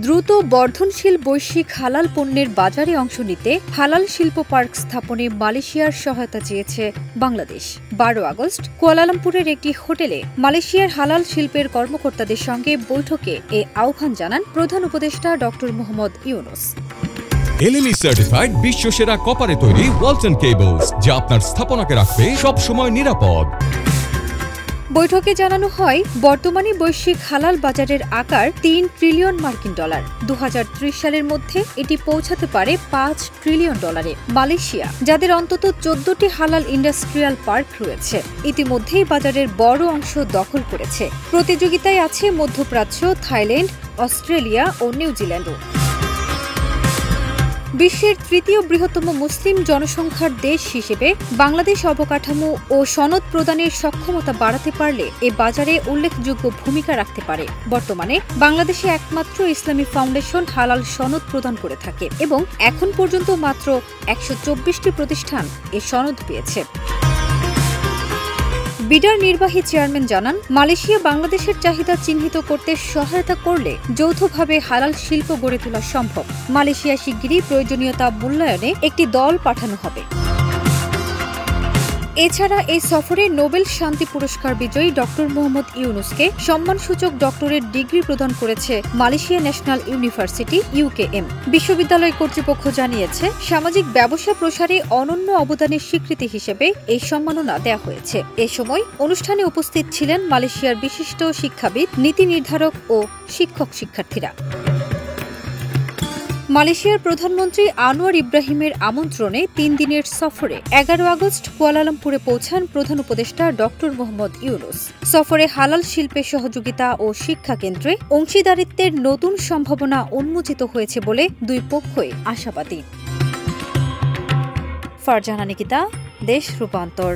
দ্রুত বর্ধনশীল বৈশ্বিক হালাল পণ্যের বাজারে অংশ নিতে হালাল শিল্প পার্ক স্থাপনে মালয়েশিয়ার সহায়তা চেয়েছে বাংলাদেশ। 12 আগস্ট কুয়ালালামপুরের একটি হোটেলে মালয়েশিয়ার হালাল শিল্পের কর্মকর্তাদের সঙ্গে বৈঠকে এ আহ্বান জানান প্রধান উপদেষ্টা ড. মোহাম্মদ ইউনূস। LME সার্টিফাইড বিশ্বসেরা কপারে তৈরি ওয়ালটন কেবলস, যা আপনার স্থাপনাকে রাখবে সব সময় নিরাপদ। বৈঠকে জানানো হয়, বর্তমানে বৈশ্বিক হালাল বাজারের আকার $3 ট্রিলিয়ন মার্কিন ডলার। 2030 সালের মধ্যে এটি পৌঁছাতে পারে $5 ট্রিলিয়ন। মালয়েশিয়া, যাদের অন্তত 14টি হালাল ইন্ডাস্ট্রিয়াল পার্ক রয়েছে, ইতিমধ্যেই বাজারের বড় অংশ দখল করেছে। প্রতিযোগিতায় আছে মধ্যপ্রাচ্য, থাইল্যান্ড, অস্ট্রেলিয়া ও নিউজিল্যান্ডও। বিশ্বের তৃতীয় বৃহত্তম মুসলিম জনসংখ্যার দেশ হিসেবে বাংলাদেশ অবকাঠামো ও সনদ প্রদানের সক্ষমতা বাড়াতে পারলে এ বাজারে উল্লেখযোগ্য ভূমিকা রাখতে পারে। বর্তমানে বাংলাদেশে একমাত্র ইসলামী ফাউন্ডেশন হালাল সনদ প্রদান করে থাকে এবং এখন পর্যন্ত মাত্র 124টি প্রতিষ্ঠান এ সনদ পেয়েছে। বিডার নির্বাহী চেয়ারম্যান জানান, মালয়েশিয়া বাংলাদেশের চাহিদা চিহ্নিত করতে সহায়তা করলে যৌথভাবে হালাল শিল্প গড়ে তোলা সম্ভব। মালয়েশিয়া শিগগিরই প্রয়োজনীয়তা মূল্যায়নে একটি দল পাঠানো হবে। এছাড়া এই সফরে নোবেল শান্তি পুরস্কার বিজয়ী ড. মোহাম্মদ ইউনূসকে সম্মানসূচক ডক্টরেট ডিগ্রি প্রদান করেছে মালয়েশিয়া ন্যাশনাল ইউনিভার্সিটি UKM। বিশ্ববিদ্যালয় কর্তৃপক্ষ জানিয়েছে, সামাজিক ব্যবসা প্রসারে অনন্য অবদানের স্বীকৃতি হিসেবে এই সম্মাননা দেওয়া হয়েছে। এ সময় অনুষ্ঠানে উপস্থিত ছিলেন মালয়েশিয়ার বিশিষ্ট শিক্ষাবিদ, নীতি নির্ধারক ও শিক্ষক-শিক্ষার্থীরা। মালয়েশিয়ার প্রধানমন্ত্রী আনোয়ার ইব্রাহিমের আমন্ত্রণে 3 দিনের সফরে 11 আগস্ট কুয়ালালামপুরে পৌঁছান প্রধান উপদেষ্টা ড. মোহাম্মদ ইউনূস। সফরে হালাল শিল্পে সহযোগিতা ও শিক্ষা কেন্দ্রে অংশীদারিত্বের নতুন সম্ভাবনা উন্মোচিত হয়েছে বলে দুই পক্ষই আশাবাদী। ফারজানা নিকিতা, দেশ রূপান্তর।